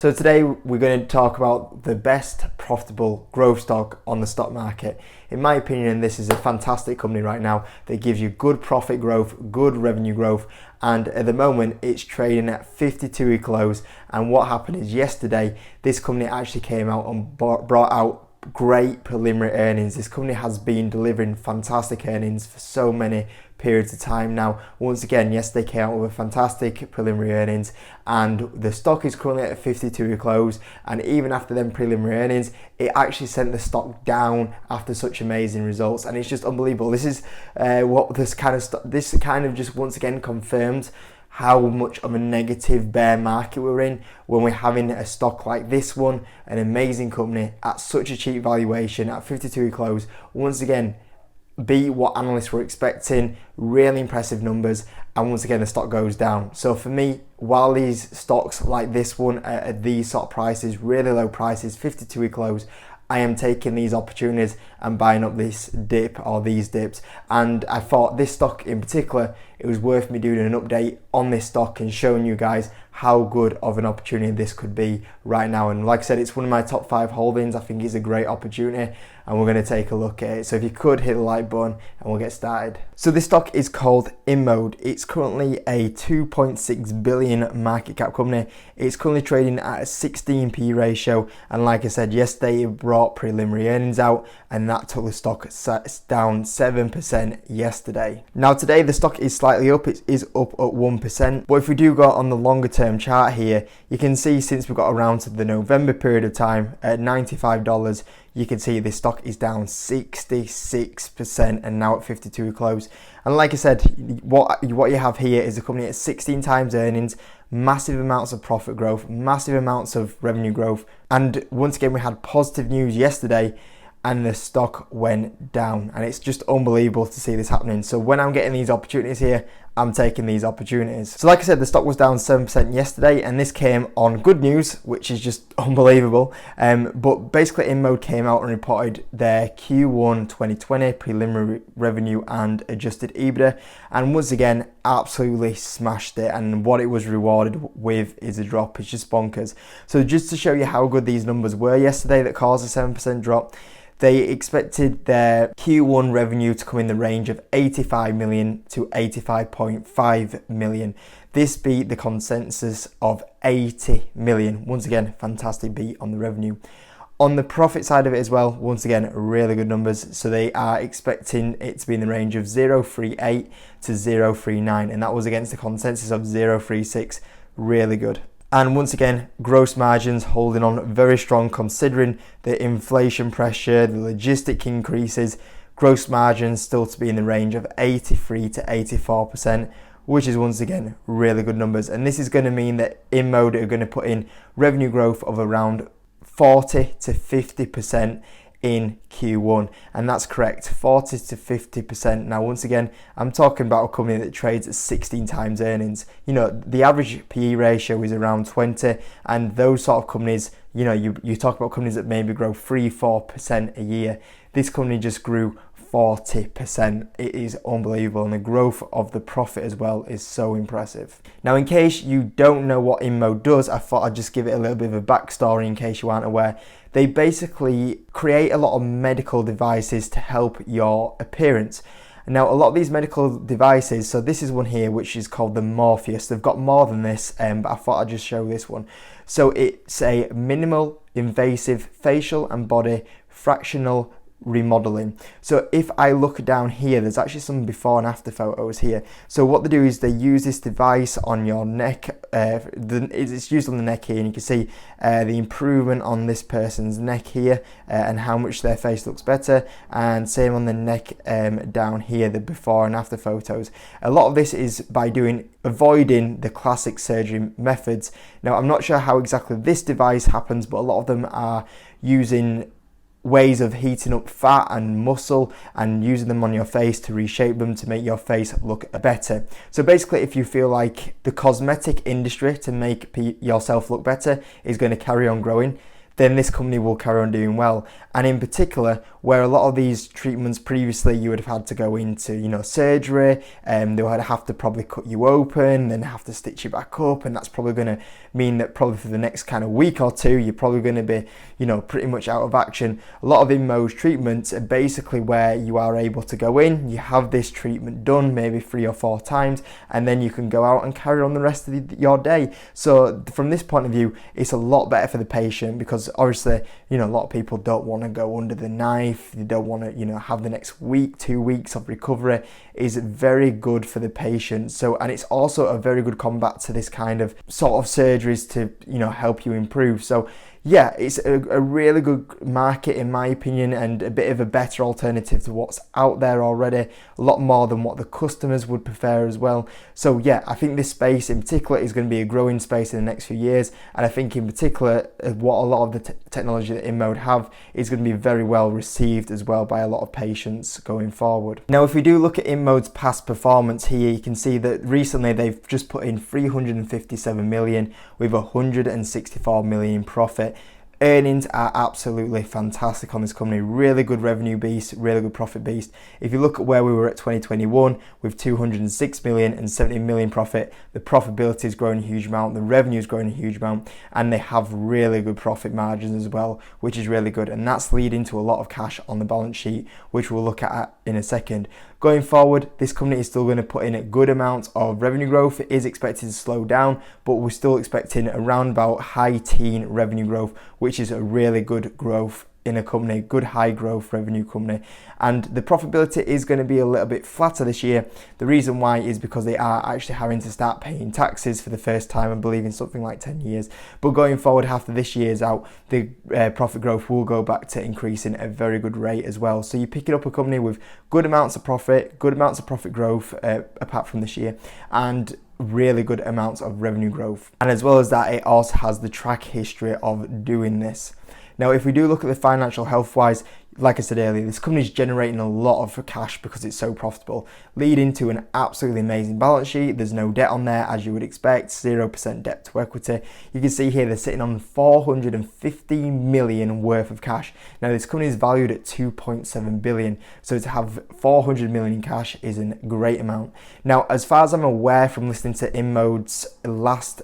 So today we're going to talk about the best profitable growth stock on the stock market. In my opinion, this is a fantastic company right now that gives you good profit growth, good revenue growth, and at the moment it's trading at 52-week close. And what happened is yesterday this company actually came out and brought out great preliminary earnings. This company has been delivering fantastic earnings for so many periods of time now. Once again, yesterday came out with a fantastic preliminary earnings, and the stock is currently at a 52-week close. And even after them preliminary earnings, it actually sent the stock down after such amazing results, and it's just unbelievable. This is this kind of just once again confirms how much of a negative bear market we're in when we're having a stock like this one, an amazing company at such a cheap valuation at 52-week close. Once again, beat what analysts were expecting, really impressive numbers, and once again the stock goes down. So for me, while these stocks like this one at these sort of prices, really low prices, 52-week close, I am taking these opportunities and buying up this dip or these dips. And I thought this stock in particular, it was worth me doing an update on this stock and showing you guys how good of an opportunity this could be right now. And like I said, it's one of my top 5 holdings. I think it's a great opportunity, and we're going to take a look at it. So if you could hit the like button and we'll get started. So this stock is called Inmode. It's currently a 2.6 billion market cap company. It's currently trading at a 16p ratio, and like I said, yesterday it brought preliminary earnings out, and that took the stock down 7% yesterday. Now today the stock is slightly up. It is up at 1%, but if we do go on the longer term chart here, you can see since we got around to the November period of time at $95, you can see this stock is down 66% and now at 52-week close. And like I said, what you have here is a company at 16 times earnings, massive amounts of profit growth, massive amounts of revenue growth. And once again, we had positive news yesterday and the stock went down, and it's just unbelievable to see this happening. So when I'm getting these opportunities here, I'm taking these opportunities. So like I said, the stock was down 7% yesterday, and this came on good news, which is just unbelievable. But basically Inmode came out and reported their Q1 2020 preliminary revenue and adjusted EBITDA, and once again absolutely smashed it, and what it was rewarded with is a drop. It's just bonkers. So just to show you how good these numbers were yesterday that caused a 7% drop, they expected their Q1 revenue to come in the range of 85 million to 85.5 million. This beat the consensus of 80 million. Once again, fantastic beat on the revenue. On the profit side of it as well, once again, really good numbers. So they are expecting it to be in the range of 0.38 to 0.39, and that was against the consensus of 0.36. Really good. And once again, gross margins holding on very strong considering the inflation pressure, the logistic increases. Gross margins still to be in the range of 83 to 84%, which is once again really good numbers. And this is going to mean that Inmode are going to put in revenue growth of around 40 to 50% in Q1, and that's correct, 40 to 50%. Now once again, I'm talking about a company that trades at 16 times earnings. You know, the average PE ratio is around 20, and those sort of companies, you know, you talk about companies that maybe grow 3-4% a year. This company just grew 40%. It is unbelievable, and the growth of the profit as well is so impressive. Now in case you don't know what Inmode does, I thought I'd just give it a little bit of a backstory in case you aren't aware. They basically create a lot of medical devices to help your appearance. Now a lot of these medical devices, so this is one here which is called the Morpheus. They've got more than this, but I thought I'd just show this one. So it's a minimal invasive facial and body fractional remodeling. So if I look down here, there's actually some before and after photos here. So what they do is they use this device on your neck. It's used on the neck here, and you can see the improvement on this person's neck here, and how much their face looks better, and same on the neck down here, the before and after photos. A lot of this is by avoiding the classic surgery methods. Now I'm not sure how exactly this device happens, but a lot of them are using ways of heating up fat and muscle and using them on your face to reshape them to make your face look better. So basically, if you feel like the cosmetic industry to make yourself look better is going to carry on growing, then this company will carry on doing well. And in particular, where a lot of these treatments previously you would have had to go into, surgery, and they would have to probably cut you open, then have to stitch you back up, and that's probably going to mean that probably for the next kind of week or two, you're probably going to be, pretty much out of action. A lot of Inmode's treatments are basically where you are able to go in, you have this treatment done maybe 3 or 4 times, and then you can go out and carry on the rest of your day. So from this point of view, it's a lot better for the patient, because obviously, a lot of people don't want to go under the knife, they don't want to, have the next week, 2 weeks of recovery. Is very good for the patient. So, and it's also a very good combat to this kind of sort of surgeries to, help you improve. So yeah, it's a really good market in my opinion, and a bit of a better alternative to what's out there already, a lot more than what the customers would prefer as well. So yeah, I think this space in particular is going to be a growing space in the next few years, and I think in particular what a lot of the technology that Inmode have is going to be very well received as well by a lot of patients going forward. Now if we do look at Inmode's past performance here, you can see that recently they've just put in 357 million with 164 million profit. Earnings are absolutely fantastic on this company, really good revenue beast, really good profit beast. If you look at where we were at 2021 with 206 million and 70 million profit, the profitability is growing a huge amount, the revenue is growing a huge amount, and they have really good profit margins as well, which is really good, and that's leading to a lot of cash on the balance sheet, which we'll look at in a second. Going forward, this company is still going to put in a good amount of revenue growth. It is expected to slow down, but we're still expecting around about high teen revenue growth, which is a really good growth in a company, good high growth revenue company. And the profitability is going to be a little bit flatter this year. The reason why is because they are actually having to start paying taxes for the first time, I believe, in something like 10 years. But going forward, after this year's out, the profit growth will go back to increasing at a very good rate as well. So you're picking up a company with good amounts of profit growth apart from this year, and really good amounts of revenue growth. And as well as that, it also has the track history of doing this. Now, if we do look at the financial health wise, like I said earlier, this company is generating a lot of cash because it's so profitable, leading to an absolutely amazing balance sheet. There's no debt on there, as you would expect, 0% debt to equity. You can see here they're sitting on 450 million worth of cash. Now, this company is valued at 2.7 billion, so to have 400 million in cash is a great amount. Now, as far as I'm aware from listening to Inmode's last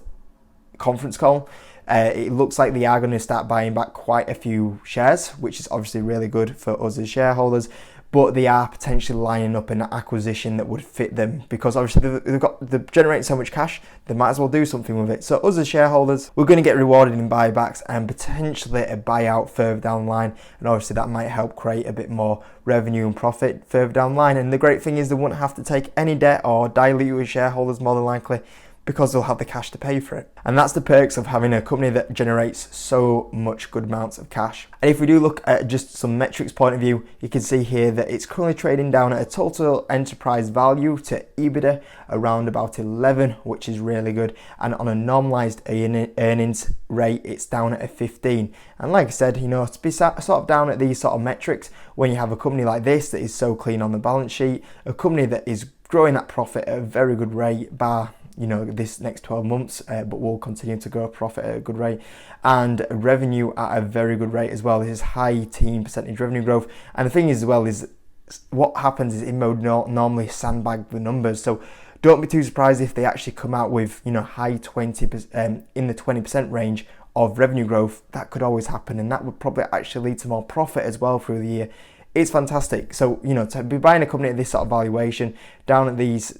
conference call, it looks like they are going to start buying back quite a few shares, which is obviously really good for us as shareholders, but they are potentially lining up an acquisition that would fit them, because obviously they're generating so much cash, they might as well do something with it. So us as shareholders, we're going to get rewarded in buybacks and potentially a buyout further down the line, and obviously that might help create a bit more revenue and profit further down the line. And the great thing is they wouldn't have to take any debt or dilute you as shareholders, more than likely, because they'll have the cash to pay for it. And that's the perks of having a company that generates so much good amounts of cash. And if we do look at just some metrics point of view, you can see here that it's currently trading down at a total enterprise value to EBITDA around about 11, which is really good. And on a normalized earnings rate, it's down at a 15. And like I said, to be sort of down at these sort of metrics when you have a company like this that is so clean on the balance sheet, a company that is growing that profit at a very good rate, bar this next 12 months, but we'll continue to grow profit at a good rate, and revenue at a very good rate as well. This is high teen percentage revenue growth. And the thing is as well is what happens is Inmode normally sandbag the numbers, so don't be too surprised if they actually come out with high 20% in the 20% range of revenue growth. That could always happen, and that would probably actually lead to more profit as well through the year. It's fantastic. So to be buying a company at this sort of valuation down at these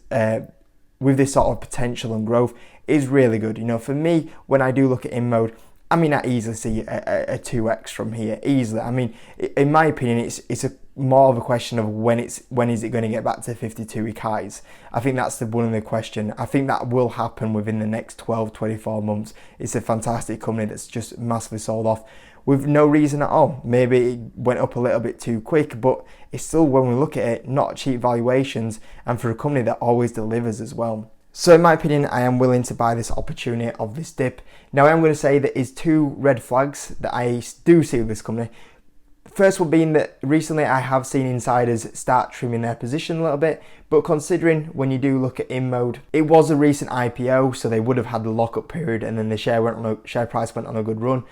with this sort of potential and growth is really good. For me, when I do look at Inmode, I easily see a 2x from here, easily. In my opinion, it's more of a question of when is it going to get back to 52-week highs. I think that's one of the question. I think that will happen within the next 12, 24 months. It's a fantastic company that's just massively sold off with no reason at all. Maybe it went up a little bit too quick, but it's still, when we look at it, not cheap valuations, and for a company that always delivers as well. So in my opinion, I am willing to buy this opportunity of this dip. Now, I am going to say there is 2 red flags that I do see with this company. First one being that recently I have seen insiders start trimming their position a little bit, but considering when you do look at Inmode, it was a recent IPO, so they would have had the lockup period, and then the share price went on a good run.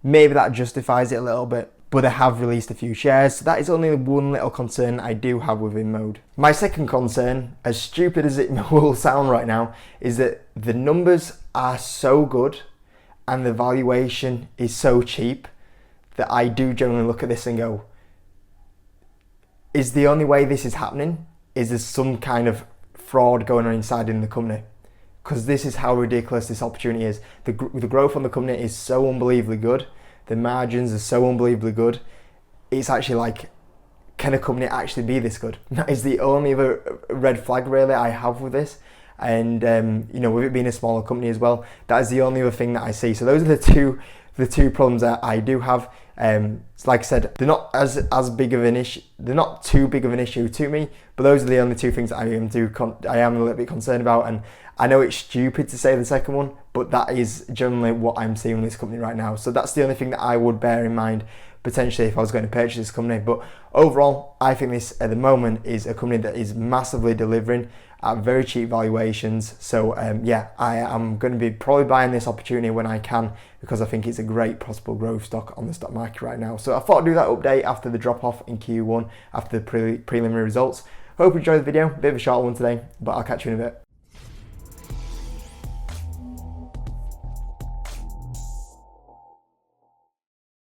Maybe that justifies it a little bit. but they have released a few shares. So that is only one little concern I do have with Inmode. My second concern, as stupid as it will sound right now, is that the numbers are so good and the valuation is so cheap that I do generally look at this and go, is the only way this is happening is there some kind of fraud going on inside in the company? Because this is how ridiculous this opportunity is. The growth on the company is so unbelievably good. The margins are so unbelievably good. It's actually like, can a company actually be this good? That is the only other red flag really I have with this. And you know, with it being a smaller company as well, that is the only other thing that I see. So those are the two problems that I do have. So like I said, they're not as big of an issue. They're not too big of an issue to me. But those are the only two things that I am a little bit concerned about. And I know it's stupid to say the second one, but that is generally what I'm seeing with this company right now. So that's the only thing that I would bear in mind potentially if I was going to purchase this company. But overall, I think this at the moment is a company that is massively delivering at very cheap valuations. So yeah, I am going to be probably buying this opportunity when I can, because I think it's a great possible growth stock on the stock market right now. So I thought I'd do that update after the drop off in Q1 after the preliminary results. Hope you enjoyed the video. Bit of a short one today, but I'll catch you in a bit.